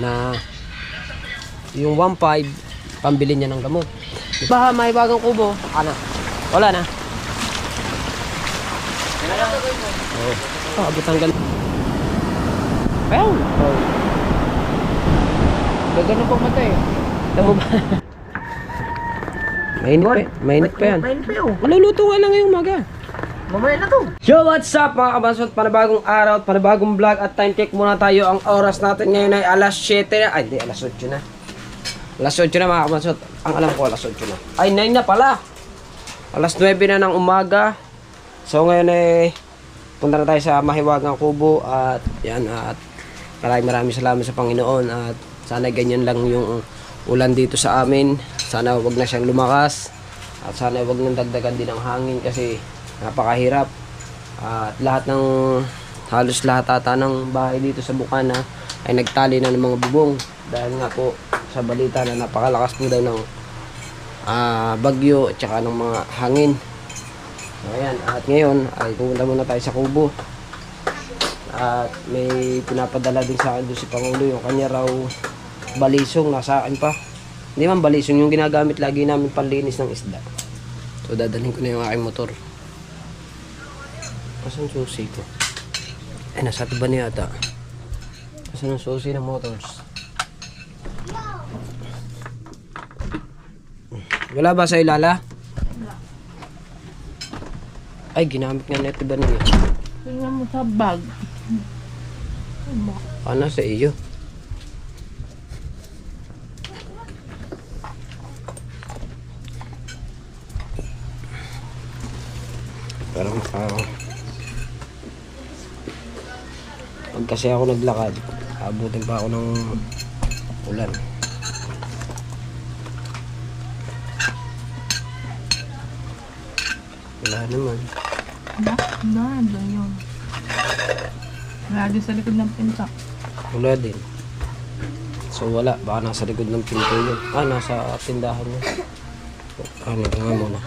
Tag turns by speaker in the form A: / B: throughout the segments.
A: na yung 1.5 pambili niya ng gamot. Baha may bagang kubo. Ano? Wala na. Oh, abot ang galing. Well, oh.
B: Gagano pang mata eh.
A: Tama ba? Mainit pa. Mainit pa yan.
B: Mainit pa yun.
A: Maluluto nga lang ngayong umaga.
B: Mamaya na to.
A: Yo, what's up mga kabansot? Panibagong araw at panibagong vlog at time check muna tayo. Ang oras natin ngayon ay alas 7 na. Ay, hindi, alas 8 na. Alas 8 na mga kabansot. Ang alam ko, alas 8 na. Ay, 9 na pala. Alas 9 na ng umaga. So ngayon ay punta na tayo sa Mahiwagang Kubo. At yan, at maraming salamat sa Panginoon. At sana ganyan lang yung ulan dito sa amin. Sana wag na siyang lumakas. At sana wag nang dagdagan din ng hangin kasi napakahirap. At halos lahat ata ng bahay dito sa Bukana ay nagtali na ng mga bubong. Dahil nga po sa balita na napakalakas po daw ng bagyo at saka ng mga hangin. Ayan, at ngayon ay pumunta muna tayo sa Kubo. At may pinapadala din sa akin doon si Pangulo yung kanya raw balisong, nasa akin pa. Hindi man balisong, yung ginagamit lagi namin panlinis ng isda. So dadalhin ko na yung aking motor. Asan susi ko? Ay, nasa tiba niya ata. Asan ang susi ng motors? Wala ba sa ilala?
B: Wala.
A: Ay, ginamit nga na tiba niya.
B: Tingnan mo sa bag.
A: Ano sa iyo? Parang pag kasi ako naglakad, abutin pa ako ng ulan. Wala naman.
B: Doon yun. Lagi sa likod ng pinta.
A: Wala din. So wala, baka nasa likod ng pinto yun. Nasa tindahan yun. Ano nga muna.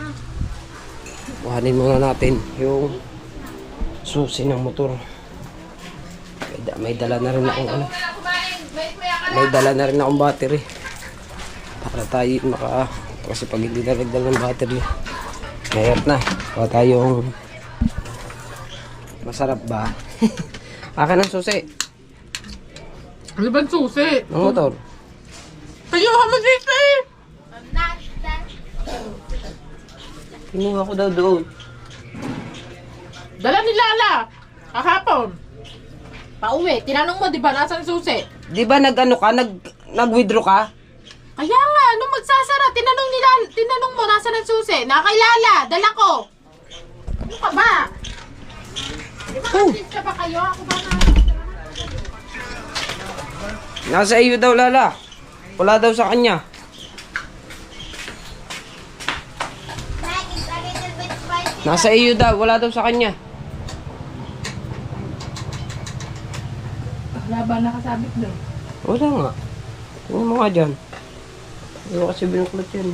A: Kuhanin muna natin yung susi ng motor. May dala na rin akong may dala na rin akong battery. Para tayo kasi pag hindi na nagdala ng battery, mayat na. Para tayong masarap ba? Akin ang susi.
B: Ano ba susi?
A: Ang motor.
B: Kayo mo dito eh!
A: Kinuha ko daw doon.
B: Dala ni Lala! Kahapon! Pauwi, tinanong mo di ba nasan susi?
A: Di ba nag-withdraw ka?
B: Kaya nga, nung magsasara, tinanong mo nasan ang susi? Nakay Lala, dala ko! Ano ka ba? Di ba kasi ka ba kayo? Ako ba na?
A: Nasa iyo daw, Lala. Wala daw sa kanya. Nasa iyo daw, wala daw sa kanya.
B: Wala ba nakasabit doon?
A: Wala nga. Tingnan mo nga dyan. Hindi ko kasi binuklat yan.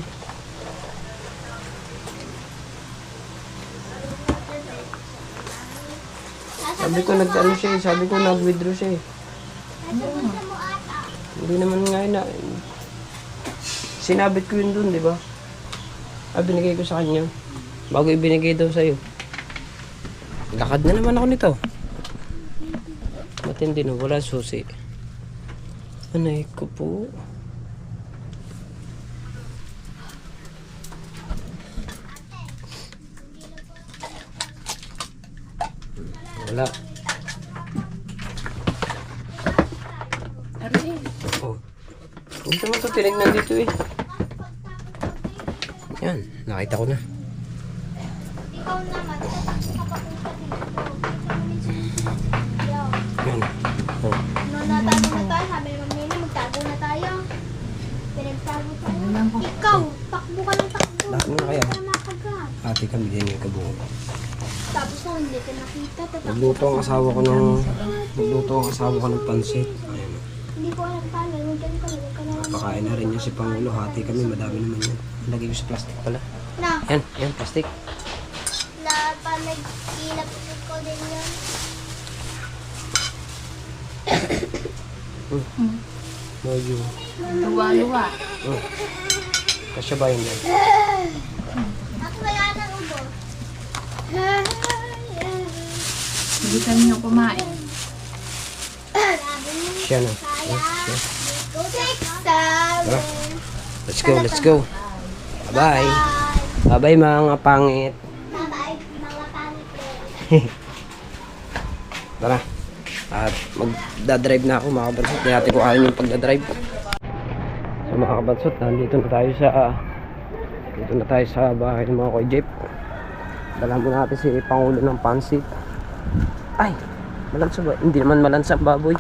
A: Sabi ko nag-ano siya eh. Sabi ko nag-withdraw siya eh. Hindi naman nga na. Sinabit ko yun dun, di ba? Binigay ko sa kanya. Bago ibinigay daw sa'yo. Lakad na naman ako nito. Matindi na, wala susi. Anay ko po. Wala. Oh. Huwag naman ito tinignan dito eh. Yan, nakita ko na.
C: Ikaw naman,
A: Yan. Oh.
C: nung natago na tayo, sabi ni Ma'am Nina, magtago na tayo. Pinagtago tayo. Ikaw, takbo ka ng takbo.
A: Lahat mo na kaya?
C: Para makagat.
A: Ate kami din yung kabungo.
C: Tapos nung hindi ka nakita, tatakbo
A: Magluto ang asawa ko ng pansit. Ayan.
C: Hindi ko alam paano, nung dyan ka, huwag ka naman.
A: Pakain na rin niya si Pangulo. Hati kami, madami naman yan. Lagay ko sa plastic pala.
C: Na,
A: Yan, plastic.
C: pa nag-ilapit ko din yun.
A: Moyo.
B: Luwa-luwa.
A: Kasya ba yun yan?
C: Ako wala nang ubo.
B: Hindi kami nang kumain.
A: Siya na.
C: Tara.
A: Let's go. Bye. Bye mga pangit.
C: Bye-bye, mga pangit.
A: Tara. At magdadrive na ako mga kabansot. Hindi natin kuhanin yung pagdadrive. So mga kabansot, dito na tayo sa bahay ng mga Kuya Jeep. Dala mo natin si Pangulo ng Pansit. Ay, malansa ba? Hindi naman malansa ang baboy.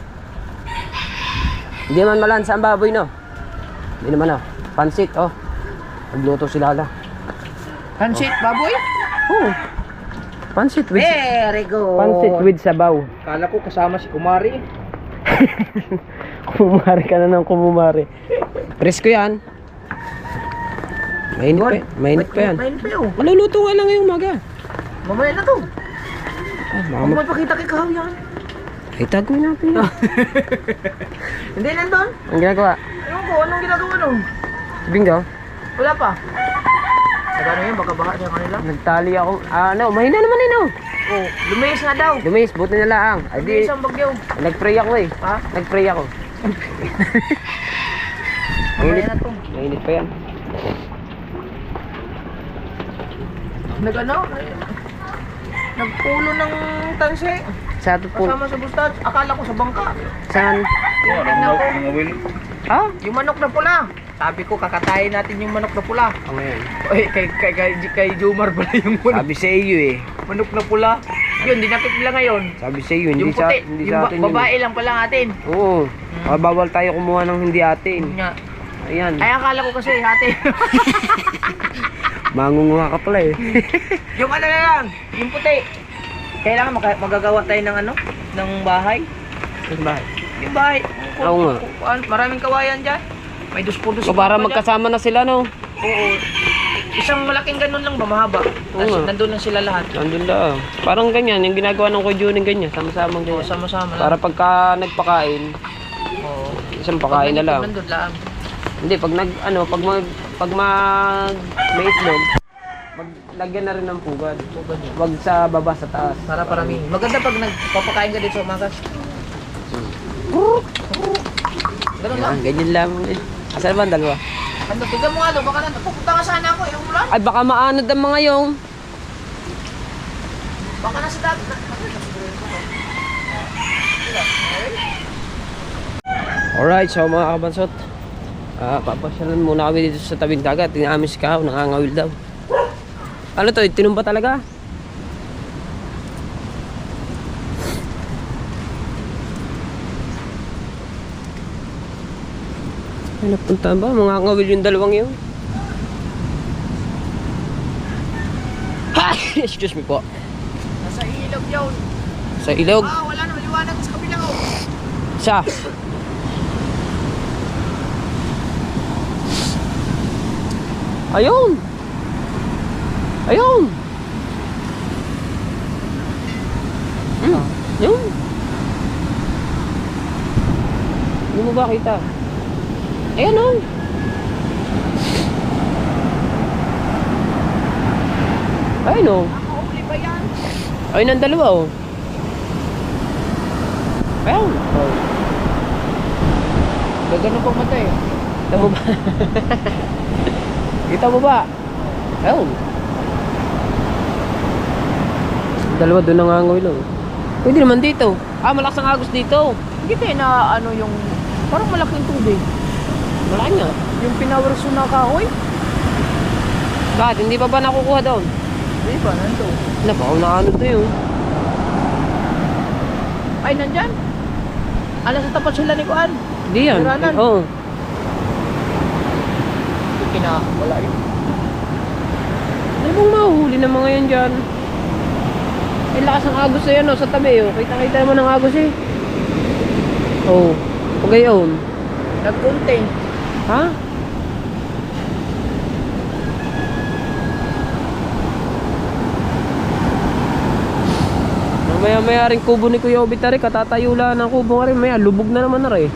A: Hindi naman malansa ang baboy, no? Hindi naman, oh. Pansit, oh. Magluto si Lala.
D: Pansit, baboy?
A: Oh. Pansit with
D: Very good.
A: Pansit with sabaw.
D: Kala ko kasama si Kumari.
A: Kumumari ka na ng kumumari. Presko yan. Mainit pa yan.
D: Mainit pa yun.
A: Maluluto nga lang ngayong umaga.
D: Mamaya na to.
A: Ay,
D: Huwag mo pakita kay Kahaw yan.
A: Ay, tago natin yan.
D: Hindi, nandun.
A: Ang ginagawa?
D: Ewan ko, anong ginagawa nung?
A: Si Bingo,
D: Wala pa. Nagano yun, baka baka niya kanila.
A: nagtali ako. Mahina naman eh, no?
D: Oh, lumayas nga daw.
A: Lumis, buti na lang. Ay, di,
D: Lumayas ang bagyo.
A: nag-pray ako eh.
D: Ha?
A: Nag-pray ako.
D: Mamaya na to.
A: Mainit pa yan.
D: Nagano? Nagpulo ng tanse.
A: Sa tutpul.
D: Kasama sa bustad. Akala ko sa bangka.
A: Saan?
D: Tignan ko.
A: Ha?
D: Yung manok na pula. Sabi ko, kakatayin natin yung manok na pula.
A: Ano yan?
D: Oy, kay Jomar pala yung manok,
A: Sabi sa iyo eh.
D: manok na pula. Yun, dinapit nila ngayon.
A: Sabi sa iyo, hindi
D: Yung
A: sa,
D: puti,
A: hindi
D: yung
A: sa atin yun.
D: babae lang pala atin.
A: Oo. Bawal tayo kumuha ng hindi atin.
D: Yun nga.
A: Ayan.
D: Ay, akala ko kasi atin.
A: Mangunguha ka pala eh.
D: Yung ano na lang, yung puti. Kailangan magagawa tayo ng ano, ng bahay.
A: Ano ba?
D: Yung bahay.
A: Oo nga.
D: Maraming kawayan dyan. May dos-dos.
A: So para magkasama na sila, no?
D: Oo. Isang malaking ganun lang ba, mahaba. Tapos
A: nga.
D: nandun lang sila lahat.
A: Nandun lang. Parang ganyan, yung ginagawa ng Kuya Juning ganyan, sama-sama
D: Oo,
A: ganyan.
D: sama-sama
A: Para
D: lang.
A: pagka nagpakain,
D: Oo.
A: isang pakain na lang.
D: Nandun lang.
A: Hindi, pag may itlog, maglagyan na rin ng pugad. Wag sa baba, sa taas.
D: Para parami. Maganda pag nagpapakain ka dito sa umagas. Ganun lang.
A: Yan, ganyan lang. Asan ba ang dalawa?
D: Ano, tignan mo nga doon, baka pupunta nga sana ako, yung ulan.
A: Ay, baka maanod ang mga yung.
D: Baka nasa dagat na.
A: Alright, so mga kabansot, papasyalan muna kami dito sa tabing dagat. Tingnan namin si Kahaw, nangangawil daw. Ano to, tinumba talaga? Ay, napunta ba? Mga ngawil yung dalawang yun. Ha! Excuse me po.
D: Nasa ilog yun.
A: Sa ilog.
D: Wala na, maliwanag sa kabila ko.
A: Sa. Ayun. Ayun. Yun. Hindi mo ba kita? Ayan o. Ayun o.
D: Nakahuli ba yan?
A: Ayun ang dalawa o. Ayun.
D: Gagano pang mata eh.
A: Kita mo ba? Kita mo ba? Ayun. Dalawa doon nangangawil o. Pwede naman dito. Malakas ang agos dito.
D: Hindi kayo na ano yung, parang malaking tubig.
A: Malaki nga.
D: Yung pinawers yung nakahoy.
A: Bakit? Hindi pa ba nakukuha doon?
D: Hindi ba, nandun.
A: Napakaw na ano to yun.
D: Ay, nandyan. Sa tapat sila ni Kuan.
A: Hindi yan.
D: Biranan.
A: Oo.
D: Wala yun.
A: Ano bang mahuhuli ng mga yan dyan? Ay, lakas ng agos na yan o, sa tabi o. Kita-kita mo ng agos eh. Oo. Huwag gayon.
D: Nagkunti.
A: Ha? Maya-maya rin kubo ni Kuya Obitari, katatayo lang ng kubo nga rin. Maya, lubog na naman na rin.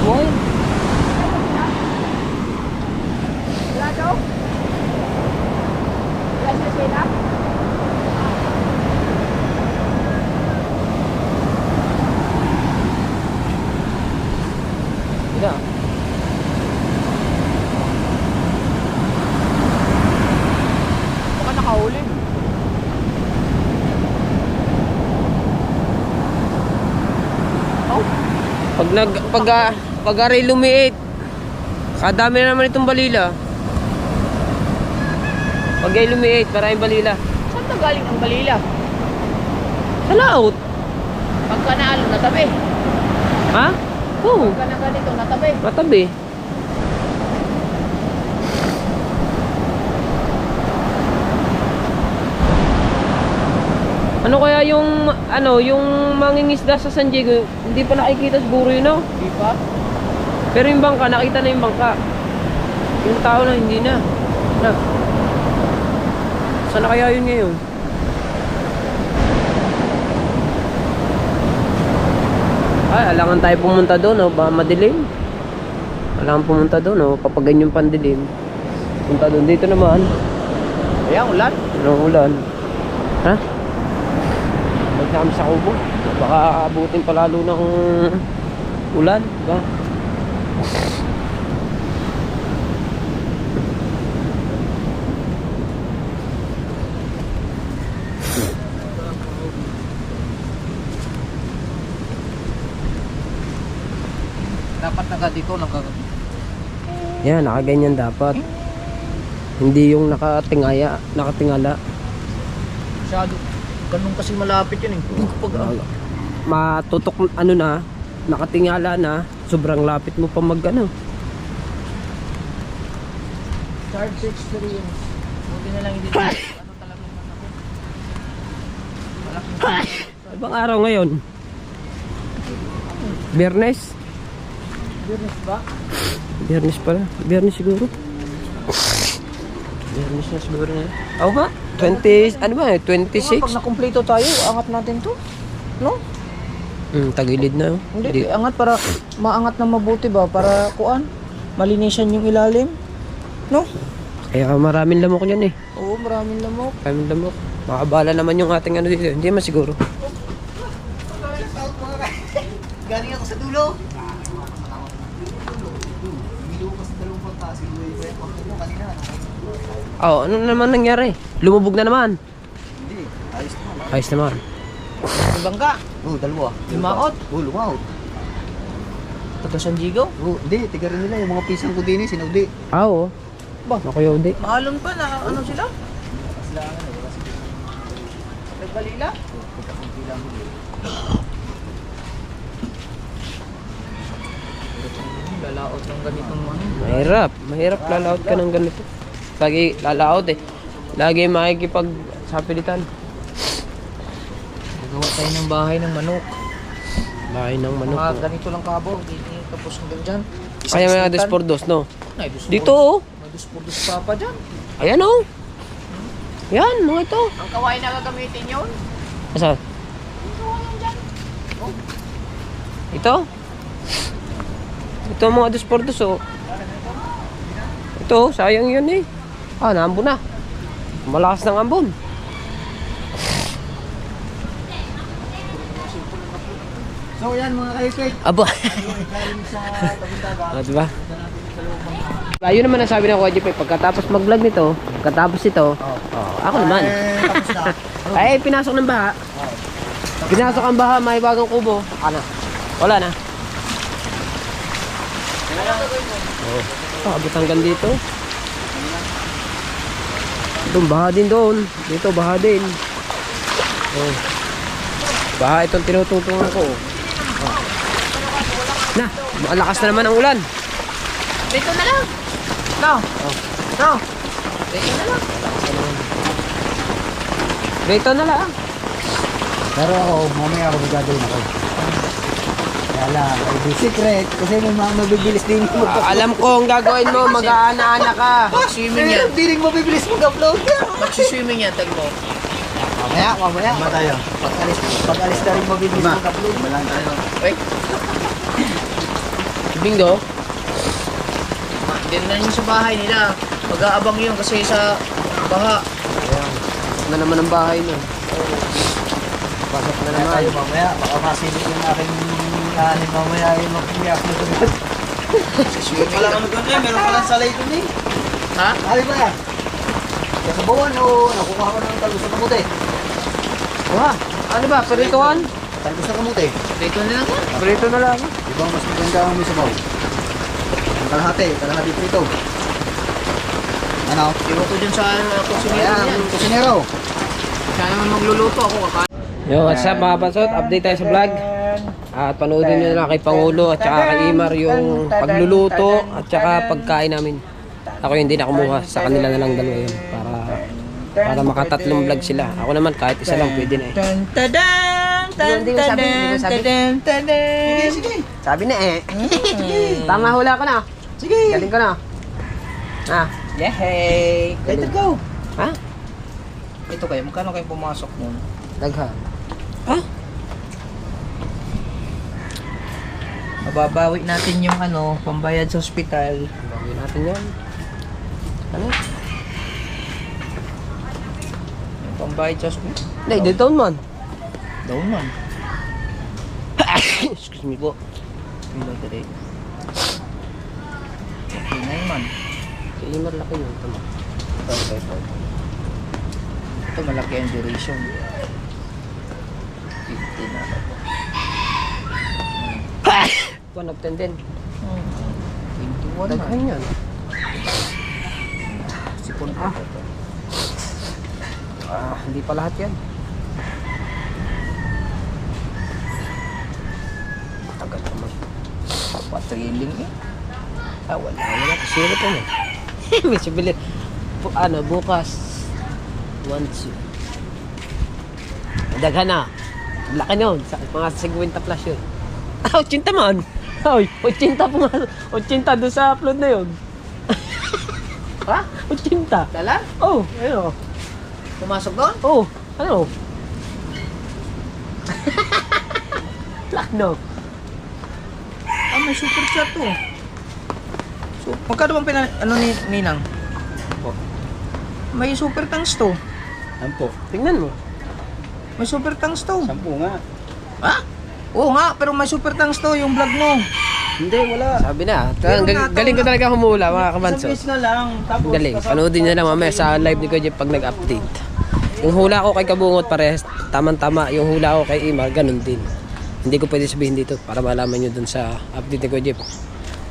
A: Buhay.
B: Wala daw? Wala siya sila?
A: Ina.
D: Baka nakahuli.
A: Pag aray lumiit, kadami na naman itong balila. Pag ay lumiit, maraming balila.
D: Saan na galing ang balila?
A: Sa laot.
D: Pagka naalo, natabi.
A: Ha? Oo.
D: Pagka na ganito, natabi.
A: Matabi. Ano kaya yung mangingisda sa San Diego, hindi pa nakikita siguro yun, no?
D: Di ba?
A: Pero yung bangka, nakita na yung bangka. Yung tao na, hindi na. Na. Saan na kaya yun ngayon? Ay, alangan tayo pumunta doon, no? Ba madilim? Alangan pumunta doon, no? Kapag ganyan pandilim. Punta doon. Dito naman.
D: Ayan, ulan.
A: Anong ulan? Ha? Huwag na kami sa kubo. Baka abutin pa lalo ng ulan, diba?
D: Dapat dito,
A: Yan, nakaganyan dapat. Hindi yung nakatingala.
D: masyado. Ganun kasi malapit yun eh. Kapag
A: Matutok nakatingala na, sobrang lapit mo pa
D: charge experience. Buti na lang hindi ano talagang ako. Malaking
A: Ibang araw ngayon? Biyernes?
D: business ba?
A: Biyernes pala. Biyernes siguro. Biyernes na siguro na. Ako ba? 20, ano ba? 26?
D: Pag nakumpleto tayo, angat natin to. No?
A: Tagilid na.
D: Hindi, angat para maangat na mabuti ba? Para kuan, malinisan yung ilalim. No?
A: Kaya maraming lamok yan eh.
D: Oo, maraming lamok.
A: Maraming lamok. Makabala naman yung ating ano dito. Hindi man siguro.
D: Galing ako sa dulo.
A: Oh, ano naman nangyari? Lumubog na naman.
E: Hindi, ayos naman.
A: Ayos naman.
D: Ibang ka.
E: Oo, dalawa.
D: Lumaot.
E: Oo, lumaot.
D: Taga San Diego.
E: Oo, hindi, tiga rin nila yung mga pisang ko din eh, sinaudi.
A: Oo.
D: Ba?
A: Nakuyaw di.
D: Maalon pa na ano sila? Nagbalila? Lalaot ng ganitong ano.
A: Mahirap lalaot ka ng ganito. Lagi lalaot eh. Lagi makikipag sapilitan.
D: Nagawa tayo ng bahay ng manok.
A: Bahay ng manok.
D: Mga ganito lang kabo, hindi tapos hanggang dyan.
A: Kaya may dos por dos, no?
D: Ay, dos
A: Dito oh.
D: May dos por dos pa dyan.
A: Ayan oh. Yan, mga ito.
D: Ang kawain na gagamitin yun?
A: Asa? Ito? Ito mga dos por dos oh. Ito, sayang yun eh. Naambon na. Malakas ng ambon.
E: So yan mga kahikwit.
A: Aba. Diba? Ayun naman ang sabi ng Kuya Jeep, pagkatapos mag-vlog nito, pagkatapos ito, ako naman.
E: Tapos na.
A: Ay, pinasok ng baha. Pinasok ang baha, may bagong kubo. Ano? Wala na. Abot hanggang dito. Doon, baha din doon. Dito, baha din. Baha itong tinututungan ko. Na, malakas na naman ang ulan.
D: Dito na lang. No. No. Dito na lang.
A: Dito na lang.
E: Pero ako, mamaya ako magagawin ako. Kaya lang, ay di secret. Kasi may mga mabibilis din yung
A: Alam ko ang gagawin mo, mag-aana-ana ka.
D: Swimming yan.
E: Hindi rin mabibilis mag-upload.
D: Magsiswimming yan, tag mo.
E: Mamaya. Ba tayo? Pag-alis na rin mabibilis mag-upload. Malang tayo.
D: Wait.
A: Bingo.
D: Din na yun sa bahay nila. Mag-aabang yun kasi sa baha.
A: Ayan. Na naman ang bahay nun. Pasok na
E: Kaya
A: naman.
E: tayo mamaya, baka masilip yung aking anin mamaya yung mag-iyak na agad. Wala kami doon eh, meron palang salay doon eh.
D: Ha?
E: Sabi ba yan? Sa buwan o nakukuha ko ng talbos sa kamuti.
A: Wah, ano ba? Perituan?
E: Talbos sa kamuti.
D: Dito na lang yan.
A: Perito na lang.
E: Di ba mas maganda ang may sabaw? Ang kalahati prito. Ano?
D: Iwan ko dyan sa kusinero
E: Ayan,
D: yan.
E: kusinero.
D: Siya naman magluluto ako kakain.
A: Yo, what's up mga pansot? Update tayo sa vlog. At panoodin nyo na lang kay Pangulo at saka kay Imar yung pagluluto at saka pagkain namin. Ako yung hindi na kumuha, sa kanila na lang dalawa yun para makatatlong vlog sila. Ako naman kahit isa lang pwede na eh. Hindi ko sabi, hindi ko sabi.
E: Sige.
A: Sabi na eh. Tama hula ko na.
E: Sige.
A: Galing ko na. Ah,
D: Yehey!
E: Let it go.
A: ha?
D: Ito kayo, magkano kayo pumasok nun?
A: Dagha.
D: Mababawi natin yung pambayad sa ospital.
A: Gawin natin yan. Ano?
D: Yung pambayad sa ospital.
A: Hindi, dito man.
D: Daw man.
A: Excuse me po.
D: Pila today. Okay na yun man.
A: Kay Imar laki yun. Tama.
D: Ito malaki ang duration. 50 na.
A: 1 of 10 din.
D: 21 na.
A: Daghan yan.
D: Sipon
A: Ah. Hindi pa lahat yan. Tagal naman.
D: Patriling eh.
A: Wala. Wala. Zero pa mo. May sibilit. Bukas. 1, 2. Daghan na. Laki nun. Mga 50 plus yun. 80 man. Ay, 80 pa nga. 80 doon sa upload na yun.
D: Ha?
A: 80.
D: Dala?
A: Oh, ayun.
D: Pumasok doon?
A: Oh, ano? Lakno.
D: Ah, may super chat to. So, magkano bang ni Ninang? May super thanks to.
E: Sampo.
A: Tingnan mo.
D: May super thanks to.
E: Sampo nga.
D: Ha? Oo nga, pero may super thanks to yung vlog mo.
E: Hindi, wala.
A: Sabi na.
D: Pero
A: Galing ko talaga humula, mga kabanso.
E: Isang na lang. Tapos,
A: Galing. Panoodin nyo lang mamaya sa live ni Kuya pag nag-update. Yung hula ko kay Kabungot parehas, tamang-tama. Yung hula ko kay Imar, ganun din. Hindi ko pwede sabihin dito para malaman nyo dun sa update ni Kuya.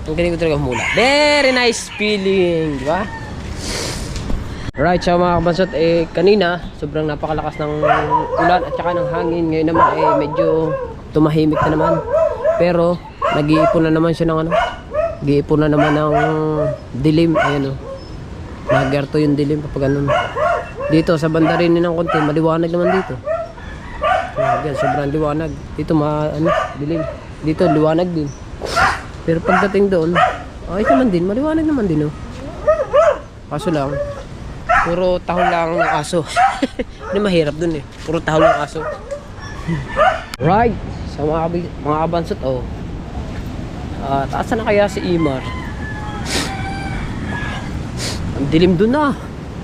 A: Ang galing ko talaga humula. Very nice feeling, di ba? Right, so mga kabansot, kanina, sobrang napakalakas ng ulan at saka ng hangin. Ngayon naman, medyo tumahimik na naman. Pero, nag-iipon na naman siya ng nag-iipon na naman ng dilim. Ayan o. Nagerto yung dilim kapag ganun. Dito, sa banda rin ng konti, maliwanag naman dito. Ayan, sobrang liwanag. Dito, dilim. Dito, liwanag din. Pero pagdating doon, ayos naman din, maliwanag naman din o. Kaso lang, puro tahol lang ng aso. Hindi mahirap dun eh. Puro tahol ng aso. Right. So mga kabansot, taas na kaya si Imar. Ang dilim dun na.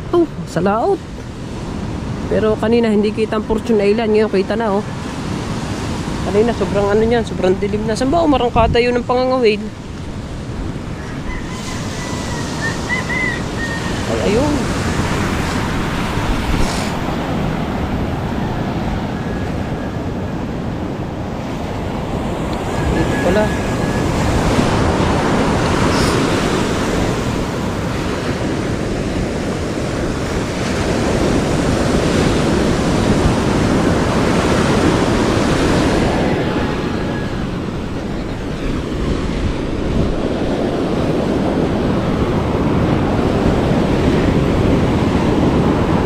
A: Oh, sa laot. Pero kanina hindi kita ang Fortune Island. Ngayon kita na oh. Kanina sobrang sobrang dilim na. Saan ba umarangkata yun ng pangangawin? Ay, ayun. Wala.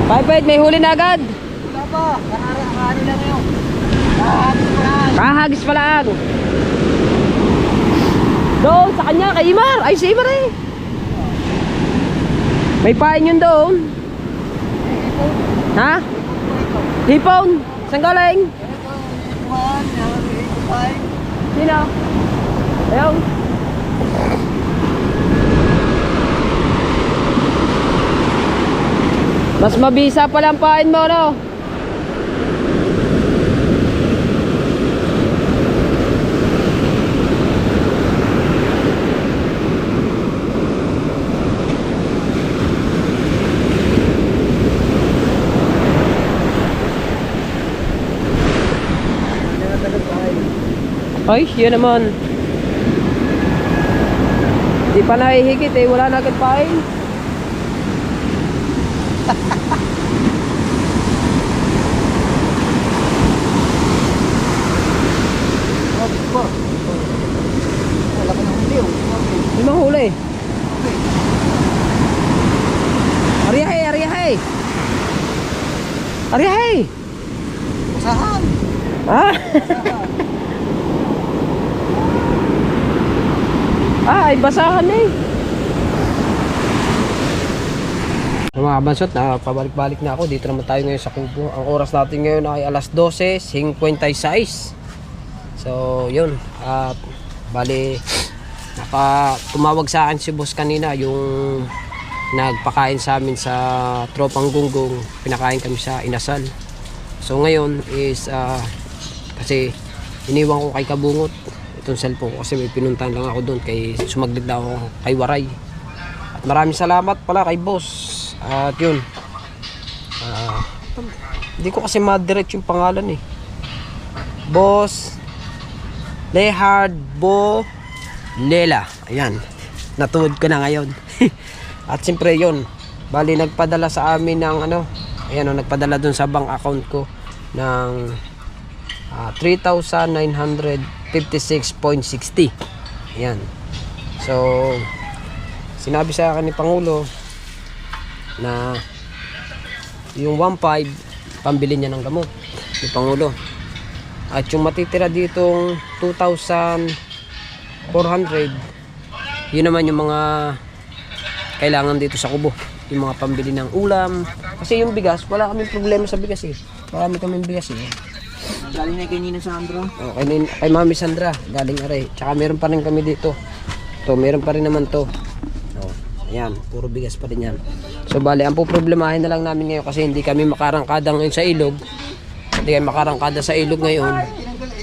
A: Bye-bye, may huli na agad.
E: wala pa. Kakari lang yun.
A: Kahagis pa lang. Doon, sa kanya, kay Imar. Ay, si Imar eh. May pain yun doon. Ha? Hipon. Saan galing? Sino? Ayun. Mas mabisa pala ang pain mo, no? Ay, yun naman. Di pa nahihigit eh, wala na agad pain.
E: Wala ka ng huli.
A: Limang huli. Ariyahay, ariyahay. Ariyahay.
E: Usahan.
A: Ah. Ay, basahan eh. Mga kabansot, pabalik-balik na ako. Dito naman tayo ngayon sa Kubo. Ang oras natin ngayon ay alas 12:56. So, yun. Bali, tumawag sa akin si boss kanina, yung nagpakain sa amin sa Tropang Gunggong. Pinakain kami sa Inasal. So, ngayon is, kasi iniwan ko kay Kabungot itong cellphone ko kasi may pinuntahan lang ako doon kay sumaglit na ako kay Waray. At maraming salamat pala kay boss. At yun, hindi ko kasi ma-direct yung pangalan eh. Boss Lehard Bo Lela. Ayan, natuod ko na ngayon. At siyempre yun, bali nagpadala sa amin ng ayan, nagpadala dun sa bank account ko ng 3,956.60. Ayan. So, sinabi sa akin ni Pangulo na yung 1,500 pambili niya ng gamot ni Pangulo. At yung matitira ditong 2,400, yun naman yung mga kailangan dito sa Kubo. Yung mga pambili ng ulam. Kasi yung bigas, wala kaming problema sa bigas eh. Marami kaming bigas eh.
D: Galing na kay Nina Sandra.
A: Oh, kay Mami Sandra, galing aray. Tsaka meron pa rin kami dito. To, meron pa rin naman to. Oh, ayan, puro bigas pa rin yan. So bali, ang problemahin na lang namin ngayon kasi hindi kami makarangkada ngayon sa ilog. Hindi kami makarangkada sa ilog ngayon.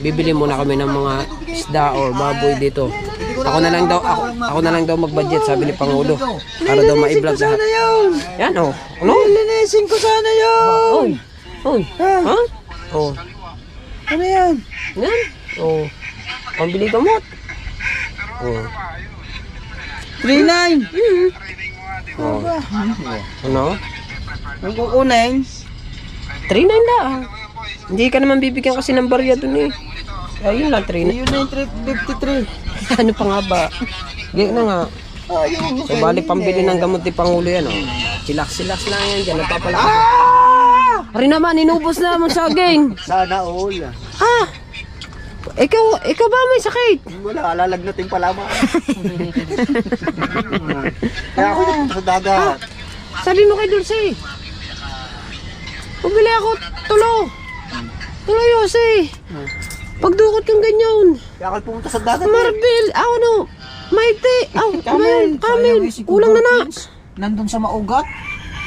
A: Bibili muna kami ng mga isda or baboy dito. Ako na lang daw mag-budget, sabi ni Pangulo. Para daw ma-i-vlog lahat. Yan oh. Ano?
D: Linisin ko sana yun.
A: Oy. Ha? Oh.
D: Ano yan?
A: Yan. Oh. Pambili gamot. Oh.
D: 3-9.
A: Oh. Ano?
D: Ang kukunin.
A: 3.9 lang. Hindi ka naman bibigyan kasi ng barya dun eh. Ayun lang, 3.9.
D: Yun na yung 353.
A: Ano pa nga ba? Ganyan na nga. So bali pambili ng gamot ni Pangulo yan oh. Silaks lang yan dyan. Nagpapalaki. Ari naman, inubos na mo saging.
E: Sana all.
A: Ah! Ikaw ba may sakit?
E: Wala, lalagnating pa lamang. Kaya ako dito sa dagat.
A: Sabi mo kay Dulce. Pabili ako tulo. Tulo Yose. Pagdukot kang ganyan.
E: Kaya ako pumunta sa dagat.
A: Marbil, no. Maite. Kamil. Kulang na na.
D: Nandun sa maugat.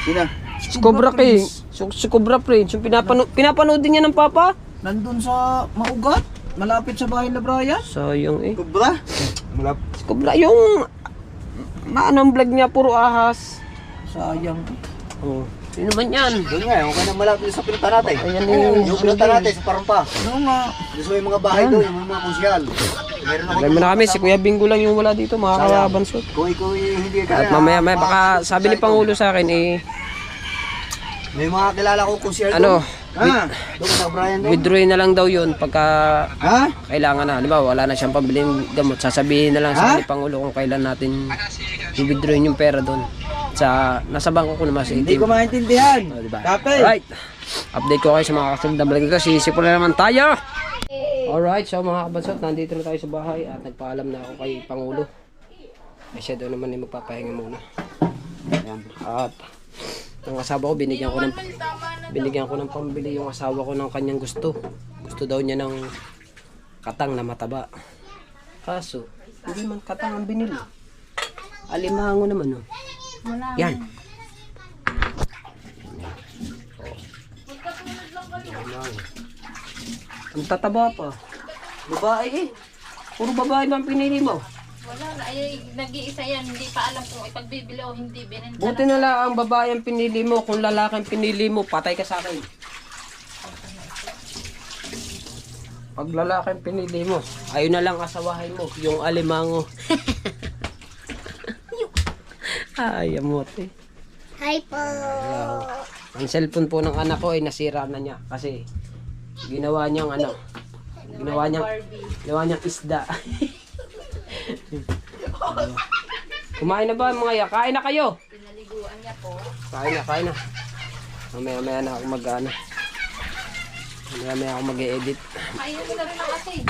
E: Sina?
A: Si Cobra King. Si Cobra Prince. Yung pinapanood din niya ng papa.
D: Nandun sa maugat. Malapit sa bahay na Brian.
A: Sayang eh.
E: Kubra?
A: Si Cobra, yung anong vlog niya, puro ahas.
D: Sayang.
A: Oh. Sino man yan?
E: Doon nga, okay na malapit sa pinunta natin.
A: Ayan eh.
E: Yung pinunta natin sa Parumpa.
D: Ano nga?
E: Doon sa may mga bahay doon, yung mga konsyal. Meron ako
A: Alam mo na kami, si Kuya Bingo lang yung wala dito, mga kabansot.
E: Kung ikaw hindi ka
A: At mamaya, baka sabi ni Pangulo sa akin eh,
E: may mga kilala ko konsyal
A: ano,
E: doon sa Brian doon.
A: withdrawin na lang daw yun pagka
E: Ha?
A: kailangan na. Halimbawa, wala na siyang pambiling gamot. Sasabihin na lang sa ni Pangulo kung kailan natin i-withdrawin yung pera doon. Nasa bangko ko naman sa
D: Hindi
A: ATM.
D: ko maintindihan.
A: Oh, diba?
D: Kapel.
A: Alright. Update ko kayo sa mga kasunod na vlog ko. Sisipon na naman tayo. Alright, so mga kabansot, nandito na tayo sa bahay at nagpaalam na ako kay Pangulo. Ay siya doon naman ay magpapahinga muna. Ayan. At yung asawa ko, binigyan ko ng pambili yung asawa ko ng kanyang gusto. Gusto daw niya ng katang na mataba. Kaso, hindi man katang ang binili. Alimango naman, oh. Yan. Ang tataba pa. Babae eh. Puro babae ba ang pinili mo?
B: Wala na, ay nag-iisa yan. Hindi pa alam kung ipagbibili o hindi. Binenta
A: Buti na lang ang babae ang pinili mo. Kung lalaki ang pinili mo, patay ka sa akin. Pag lalaki ang pinili mo, ayun na lang asawahin mo. Yung alimango. Ay, amote.
C: Hi po.
A: Ang cellphone po ng anak ko ay nasira na niya. Kasi ginawa niyang ano. Ginawa niyang isda. Kumain na ba mga ya? Kain na kayo.
B: pinaliguan niya po.
A: Kain na. Mamaya na ako mag-ano. Mamaya ako mag-e-edit.
B: Ayun na rin ang asin.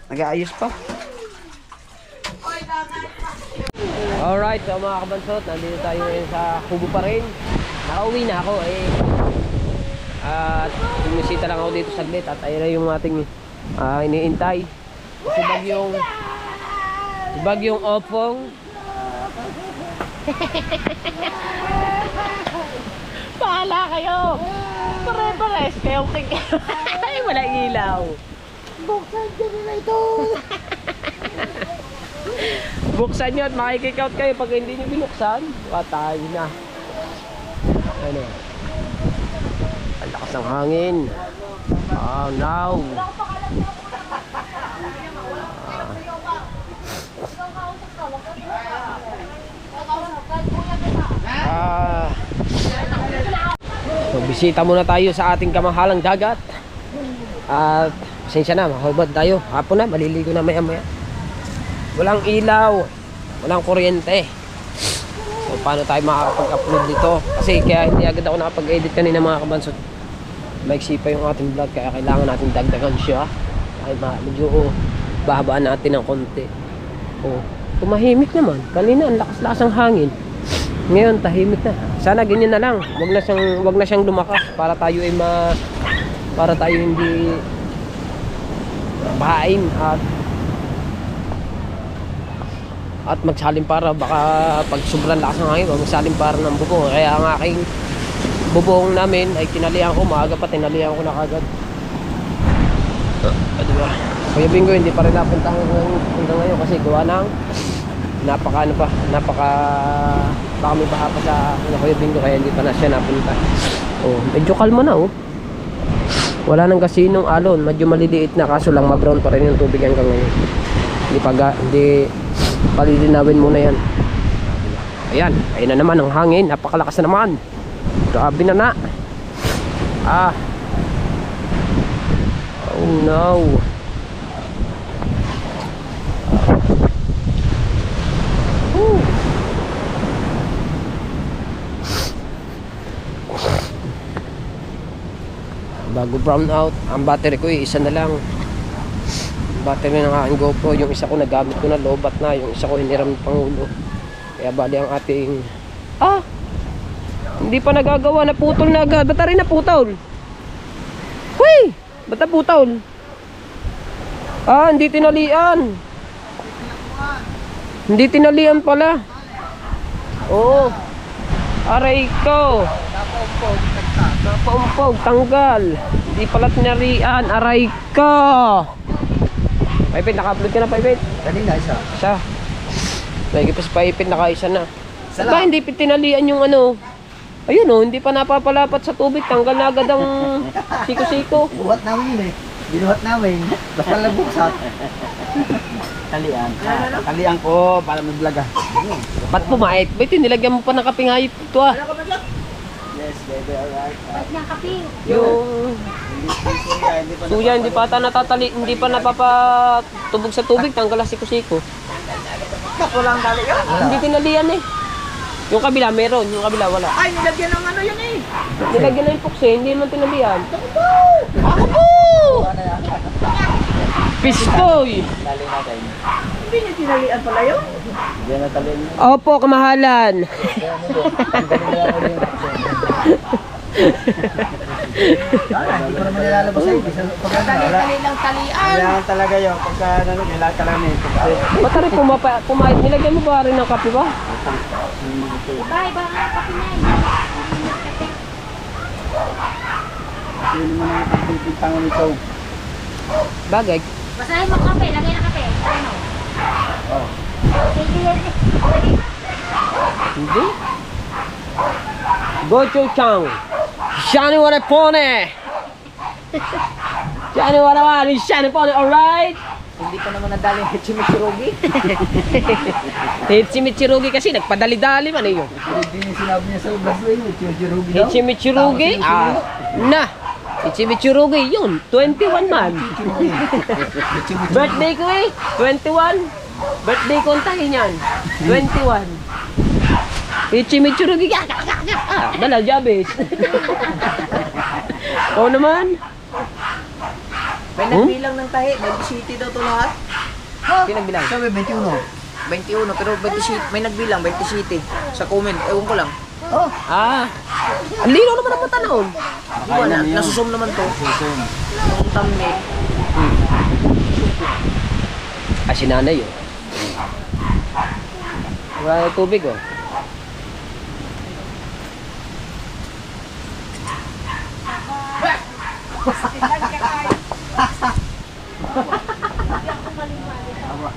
A: Nag-aayos pa. Alright, so mga kabansot, nandito tayo ngayon sa Kubo pa rin. Nakauwi na ako eh. At bumisita lang ako dito saglit at ayun na yung ating iniintay. Si Bagyong Opong. Pahala kayo. Pare-pares kayo. Ay, wala ilaw.
C: Buksan dyan na ito.
A: Buksan nyo at makikikout kayo pag hindi nyo binuksan. Patay na. Ano? Ang lakas ng hangin. Oh no. So, bisita muna tayo sa ating kamahalang dagat. At pasensya na, mahubad tayo. Hapon na, maliligo na maya-maya. Walang ilaw, walang kuryente. So paano tayo makakapag-upload dito? Kasi kaya hindi agad ako nakapag-edit kanina mga kabansot. Maiksi pa yung ating vlog kaya kailangan natin dagdagan siya. Ay medyo bahabaan natin ng konti. Tumahimik naman. Kanina ang lakas-lakas ng hangin. Ngayon tahimik na. Sana ganyan na lang. Wag na siyang lumakas para tayo ay para tayo hindi bahain at magsalim para baka pag sobrang lakas ng hangin magsalim para ng bubong. Kaya ang aking bubong namin ay tinalihan ko, maaga pa tinalihan ko na kagad. Diba? Kuya Bingo hindi pa rin napunta hanggang ngayon kasi gawa ng napaka baka may baha pa sa Kuya Bingo kaya hindi pa na siya napunta. Medyo kalma na wala nang kasinong alon, medyo maliliit na kaso lang ma-brown pa rin yung tubig hanggang ngayon. Hindi palilinawin muna yan. Ayan, ayun na naman ang hangin, napakalakas na naman. Grabe na. Oh no. Bago brown out, ang battery ko isa na lang. Battery ng aking GoPro, yung isa ko nagamit ko na, lobat na, yung isa ko hiniram ng Pangulo. Kaya bali ang ating hindi pa nagagawa, naputol na agad. Ba't rin naputol? Huy! Ba't naputol? Hindi tinalian. Hindi tinalian pala. Oo. Aray ko. Napaumpog, tanggal. Hindi pala tinalian, aray ko. Paipit, naka-upload ka na, Paipit?
E: Kanina isa.
A: Isa. Lagi pa sa Paipit, naka-isa na.
E: Isa
A: Ba,
E: lang.
A: hindi tinalian yung ano. Ayun hindi pa napapalapat sa tubig. Tanggal na agad ang siko-siko.
E: Buhat namin yun eh. Binuhat namin. Basta lang buksan. Talian ko para mag-vlog
A: Ba't pumait? Ba't nilagyan mo pa ng kaping hayop ito
E: Yes, baby, alright.
C: Ba't ng kape?
A: Yung suya, hindi pa ata natatali, hindi pa napapatubog sa tubig. Tanggal na siko-siko.
E: Walang talian.
A: Hindi tinalian eh. Yung kabila meron, yung kabila wala.
D: Ay, nilagyan ng ano yun eh.
A: Nilagyan na yung pukse, hindi naman tinalian. Ako po! Pistoy!
E: Tali natin.
D: Hindi niya tinalian pala yun.
E: Hindi na talian.
A: Opo, kamahalan.
E: Hindi ko naman nilalabas ay.
B: Tali lang talian.
E: Kailangan talaga yun. Pagka kailangan talaga nito.
A: Ba't rin pumait? Nilagyan mo ba rin ng kape ba?
C: Bye, bye. Kape na.
E: Yun naman ang pagpipintangan nito.
A: Bagay.
C: Basahin mo kape, lagay na kape. Ano?
E: Oh.
A: Hindi. Gochujang. Shani Warapone. Shani Warawani. Shani Pone. Alright.
D: Hindi pa naman nadali yung Chimichurugi.
A: Hichimichirugi kasi nagpadali-dali man eh yun.
E: Hindi niya sinabi niya sa Braslay, Chirugi daw.
A: Hichimichirugi? Na. Hichimichirugi yun. 21 man. Birthday ko eh. 21. Birthday ko ang tahin yan. 21. Hichimichirugi. Dala, Jabez. Oo naman.
D: May nagbilang ng tahi, 27 daw to lahat. Pinagbilang.
E: Sabi, 21.
D: 21, pero 27, may nagbilang, 27. Sa comment, ewan ko lang.
E: Oh.
A: Ah. Ang lino naman ang mata noon.
D: Diba, nasusum naman to. Yung thumbnail.
A: Ah, si nanay yun. Wala na tubig oh.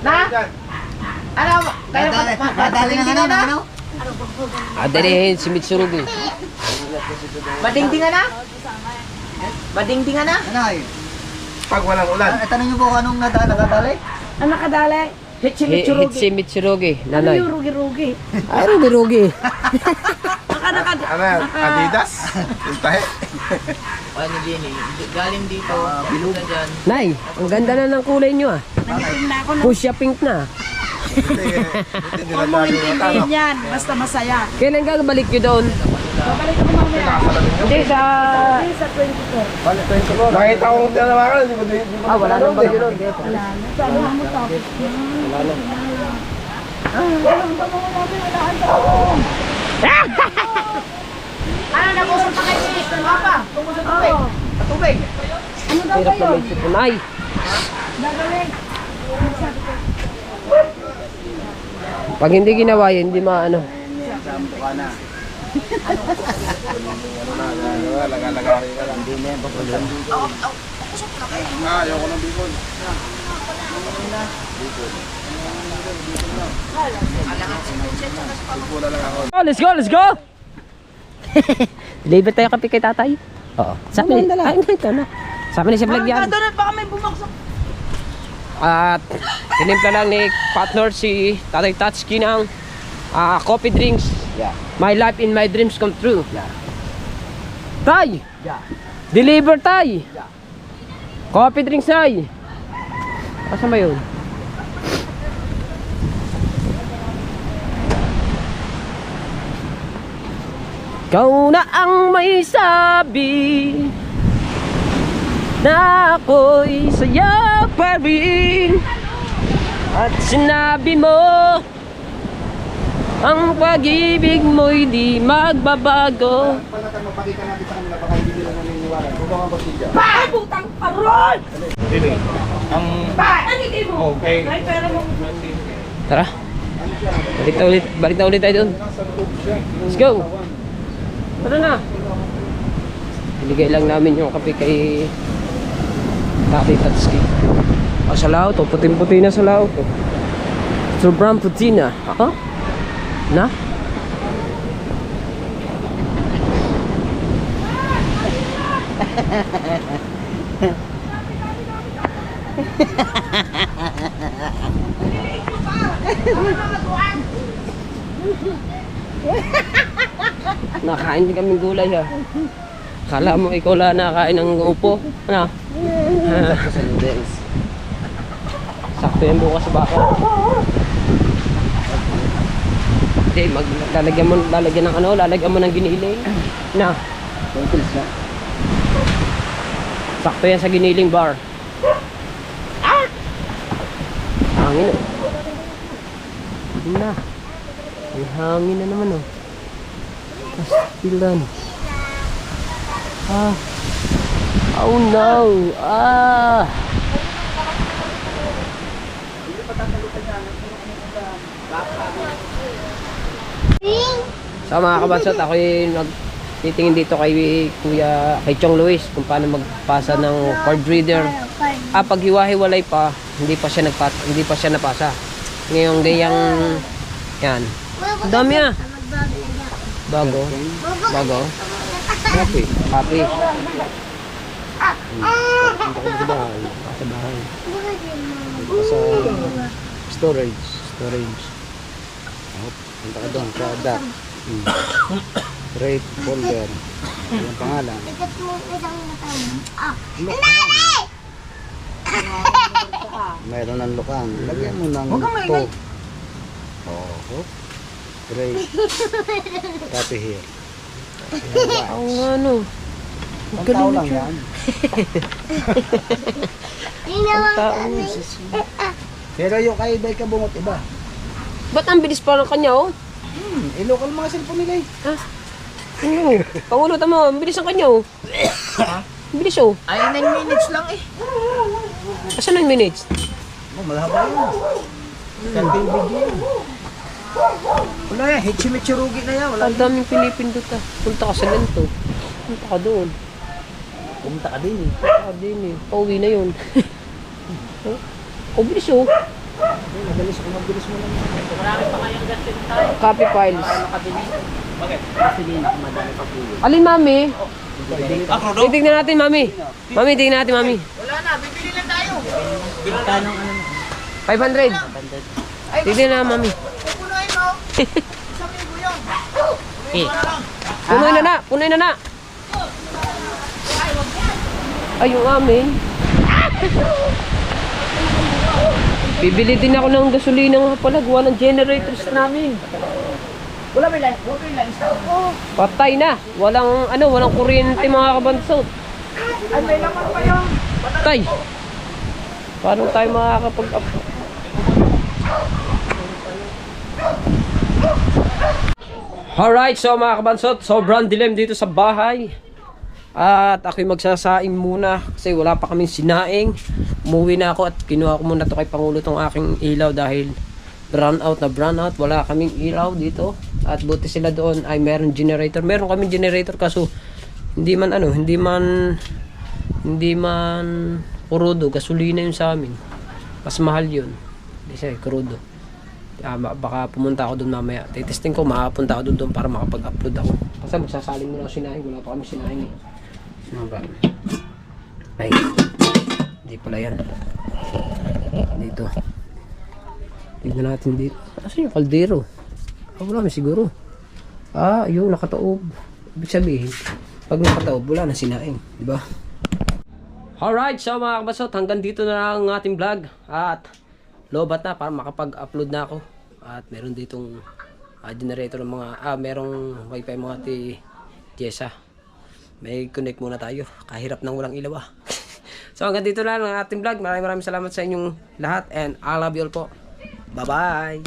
D: Na? Ano? Kayo
E: Nadali na ano?
A: Ah, dali si Mitsurugi.
D: Madingdingan na? Madingdingan na?
E: Anay,
F: Pag walang ulan.
E: tanong niyo po kung anong nakadali?
D: Ang nakadali?
A: Si Mitsurugi, nanay.
D: Rugi-rugi.
A: Ay, rugi-rugi.
F: Ano yan? Adidas? Yung tahe.
D: Ano din eh, galing dito, bilog na dyan.
A: Nay, ang ganda na ng kulay nyo ah. Fuchsia pink na.
F: Buti dinadali yung tano.
B: Yan, basta masaya.
A: Kailan ka balik nyo doon? Hindi, sa...
F: Nakita kong tinawakan, di ba?
A: Ah, wala nang bagyo doon.
B: Ano, nag-usap pa kayo si Papa? Tungkol sa tubig.
D: Tubig.
A: Hirap na may sipon. Ay! Pag hindi ginawa yun, hindi maano.
F: Laga-lagari ka lang. Ayoko ng bikon.
A: Oh, let's go, let's go! Deliver tayo kape kay tatay. Oo. Sabi ni, ay, ito na. Sabi ni sa vlog yan.
B: Doon, baka may bumaksak.
A: At tinimpla lang ni partner si Tatay Tatsuki ng coffee drinks.
E: Yeah.
A: My life in my dreams come true.
E: Yeah.
A: Tay!
E: Yeah.
A: Deliver tay! Coffee drinks tay! Asan ba yun? Ikaw na ang may sabi na ako'y saya pa rin. At sinabi mo ang pag-ibig mo'y di magbabago.
E: Palatan mapakita natin sa kanila, baka hindi nila naniniwala. Bubang ang silya.
B: Putang parol!
F: Dili. Ang... Okay.
A: Tara. Balik na ulit tayo doon. Let's go. Tara na. Binigay lang namin yung kape kay Tatay Tatsuki. Sa laot, puting-puti na sa laot. Sobrang puti na. Huh? Na? Nakain din kaming gulay ha. Kala mo ikaw lang nakain ng upo. Ano? Sakto yan bukas sa baka. Hindi, lalagyan ng ano, lalagyan mo ng giniling. Na.
E: Tentils na.
A: Sakto yan sa giniling bar. Hangin oh. Hindi na. Ang hangin na naman oh. Pastilan. Ah. Oh no. Ah. So mga kabansot, ako'y titingin dito kay Kuya, kay Chong Luis kung paano magpasa ng card reader. Pag hiwa-hiwalay pa, hindi pa siya napasa. Ngayong gayang yan. Ang dami ah. Bago. Copy. Sa bahay. Sa storage.
E: Punta ka doon sa dat. Rate folder. Yung pangalan. Mayroon ng lukang. Lagyan mo ng top. Oh. Rate. Copy here.
A: Ang ano.
E: Ang tao lang yan.
A: Ang tao.
E: Pero yung kay Day Kabungot iba.
A: Ba't ang bilis pa ng kanya oh?
E: Local mga cellphone nila eh.
A: Oo. Pangulo tamo, ang bilis ang kanya oh. Ang bilis oh.
D: Ay, 9 minutes lang eh.
A: Asa 9 minutes?
E: Malahaba yun. Kanting video yun.
D: Wala yan, Hichimichurugi na yan. Wala.
A: Ang daming pinipindot ah. Punta ka sa lento. Punta ka doon.
E: Pumunta ka din eh.
A: Punta ka din eh. Pauwi na yun. Oh, bilis oh.
E: Mabilis mo lang.
A: Copy files. Alin mami? Titignan natin mami. Tignan natin mami.
D: Wala na, bibili lang tayo.
A: 500. Tignan na mami.
D: Pupunuin mo. Isang libo yun.
A: Punoy na na. Ay, yung amin. Bibili din ako ng gasolina nga pala. Gawa ng generators namin.
D: Wala may lines.
A: Patay na. Walang kuryente mga kabansot.
D: Ay, may laman pa yun.
A: Patay. Paano tayo makakapag-up? Alright, so mga kabansot, sobrang dilim dito sa bahay. At ako'y magsasaing muna kasi wala pa kaming sinaing. Umuwi na ako at kinuha ko muna to kay Pangulo tong aking ilaw dahil brown out. Wala kaming ilaw dito. At buti sila doon ay meron generator. Meron kaming generator kaso hindi man kurudo. Gasolina yun sa amin. Mas mahal yun. Kasi kurudo. Baka pumunta ako doon mamaya. Testing ko, makapunta ako doon para makapag-upload ako. Kasi magsasaling muna ako sinaing. Wala pa kami sinaing eh. Ay, hindi pala yan. Dito. Tignan natin dito. Asan yung kaldero? Wala na siguro. Yung nakataob. Ibig sabihin, pag nakataob, wala na sinaing. Diba? Alright, so mga kabasot, hanggang dito na lang ang ating vlog. At lobat na para makapag-upload na ako. At meron ditong generator ng mga, merong wifi mga Jessa. May connect muna tayo. Kahirap nang walang ilaw ah. So hanggang dito na lang ang ating vlog. Maraming salamat sa inyong lahat. And I love you all po. Bye bye.